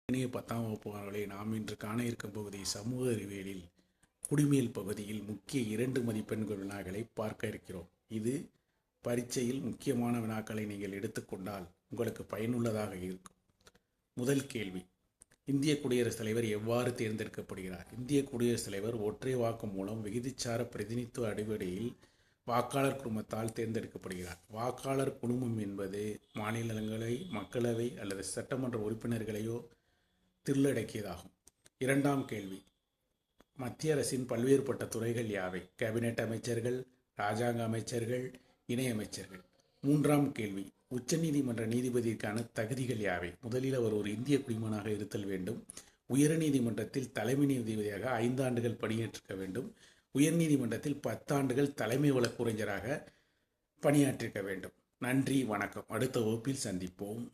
இனிய 10ஆம் வகுப்பு மாணவர்களே, நாம் இன்று காண இருக்கும் பகுதி சமூக அறிவியலில் குடிமையியல் பகுதியில் முக்கிய 2 மதிப்பெண்கள் வினாக்களை பார்க்க இருக்கிறோம். இது பரீட்சையில் முக்கியமான வினாக்களை நீங்கள் எடுத்துக்கொண்டால் உங்களுக்கு பயனுள்ளதாக இருக்கும். முதல் கேள்வி, இந்திய குடியரசுத் தலைவர் எவ்வாறு தேர்ந்தெடுக்கப்படுகிறார்? இந்திய குடியரசுத் தலைவர் ஒற்றை வாக்கு மூலம் விகிதிச்சார பிரதிநிதித்துவ அடிப்படையில் வாக்காளர் குழுமத்தால் தேர்ந்தெடுக்கப்படுகிறார். வாக்காளர் குழுமம் என்பது மாநிலங்களவை, மக்களவை அல்லது சட்டமன்ற உறுப்பினர்களையோ உள்ளடக்கியதாகும். இரண்டாம் கேள்வி, மத்திய அரசின் பல்வேறுபட்ட துறைகள் யாவை? கேபினெட் அமைச்சர்கள், இராஜாங்க அமைச்சர்கள், இணையமைச்சர்கள். மூன்றாம் கேள்வி, உச்சநீதிமன்ற நீதிபதிக்கான தகுதிகள் யாவை? முதலில் அவர் ஒரு இந்திய குடிமகனாக இருத்தல் வேண்டும். உயர்நீதிமன்றத்தில் தலைமை நீதிபதியாக 5 ஆண்டுகள் பணியேற்றிருக்க வேண்டும். உயர்நீதிமன்றத்தில் 10 ஆண்டுகள் தலைமை வழக்குரைஞராக பணியாற்றிருக்க வேண்டும். நன்றி, வணக்கம். அடுத்த வகுப்பில் சந்திப்போம்.